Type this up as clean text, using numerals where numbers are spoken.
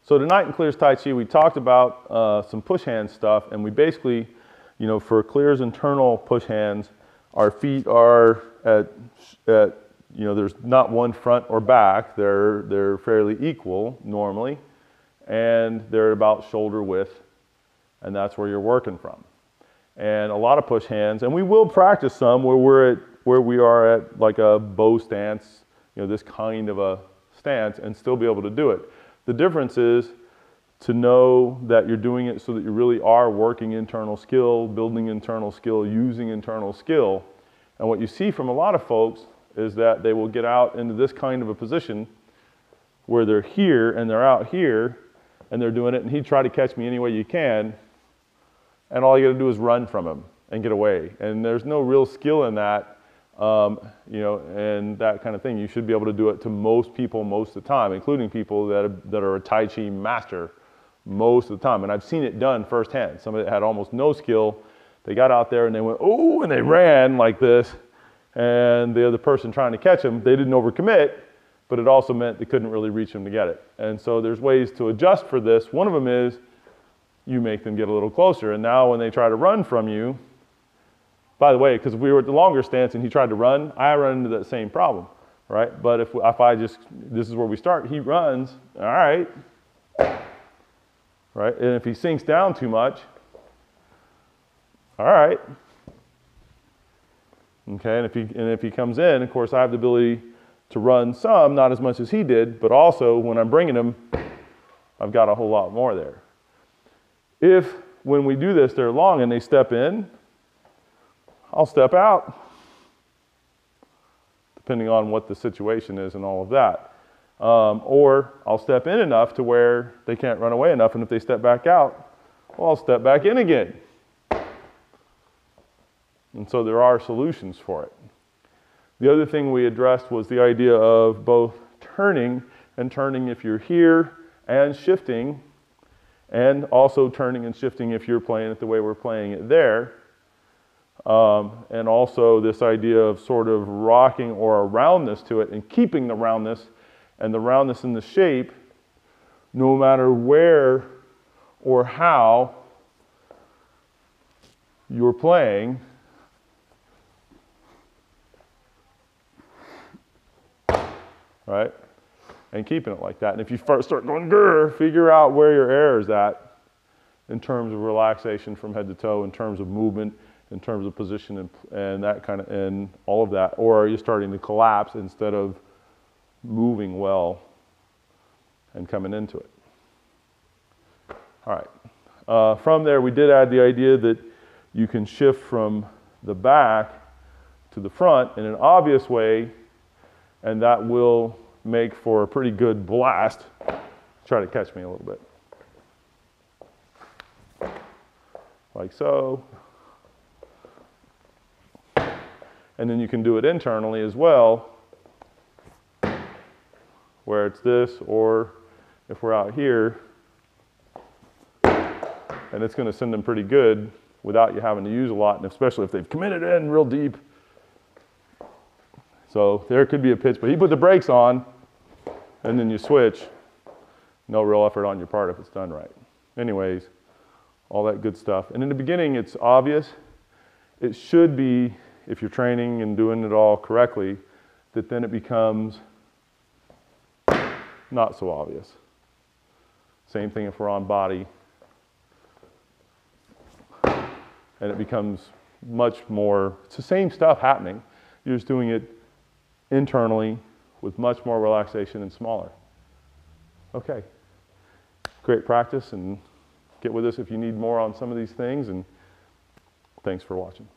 So tonight in Clear's Tai Chi, we talked about some push hand stuff, and we basically, you know, for Clear's internal push hands, our feet are at you know, there's not one front or back. They're fairly equal normally, and they're about shoulder width, and that's where you're working from. And a lot of push hands, and we will practice some where we are at like a bow stance, you know, this kind of a stance, and still be able to do it. The difference is to know that you're doing it so that you really are working internal skill, building internal skill, using internal skill. And what you see from a lot of folks is that they will get out into this kind of a position where they're here and they're out here and they're doing it, and he'd try to catch me any way you can, and all you got to do is run from him and get away. And there's no real skill in that. You know, and that kind of thing. You should be able to do it to most people most of the time, including people that are a Tai Chi master most of the time. And I've seen it done firsthand. Somebody that had almost no skill, they got out there and they went, oh, and they ran like this. And the other person trying to catch them, they didn't overcommit, but it also meant they couldn't really reach them to get it. And so there's ways to adjust for this. One of them is you make them get a little closer. And now when they try to run from you, by the way, because we were at the longer stance and he tried to run, I run into that same problem, right? But if I just, this is where we start, he runs, all right, right? And if he sinks down too much, all right, okay, and if he comes in, of course, I have the ability to run some, not as much as he did, but also when I'm bringing him, I've got a whole lot more there. If, when we do this, they're long and they step in, I'll step out, depending on what the situation is and all of that. Or I'll step in enough to where they can't run away enough, and if they step back out, well, I'll step back in again. And so there are solutions for it. The other thing we addressed was the idea of both turning, and turning if you're here, and shifting, and also turning and shifting if you're playing it the way we're playing it there. And also this idea of sort of rocking or a roundness to it and keeping the roundness and the roundness in the shape no matter where or how you're playing. Right? And keeping it like that. And if you first start going, grr, figure out where your air is at in terms of relaxation from head to toe, in terms of movement, in terms of position and that kind of, and all of that, or are you starting to collapse instead of moving well and coming into it? All right. From there, we did add the idea that you can shift from the back to the front in an obvious way, and that will make for a pretty good blast. Try to catch me a little bit. Like so. And then you can do it internally as well, where it's this, or if we're out here, and it's going to send them pretty good without you having to use a lot, and especially if they've committed in real deep. So there could be a pitch, but he put the brakes on, and then you switch. No real effort on your part if it's done right. Anyways, all that good stuff. And in the beginning, it's obvious. It should be, if you're training and doing it all correctly, that then it becomes not so obvious. Same thing if we're on body. And it becomes much more, it's the same stuff happening. You're just doing it internally with much more relaxation and smaller. Okay. Great practice, and get with us if you need more on some of these things, and thanks for watching.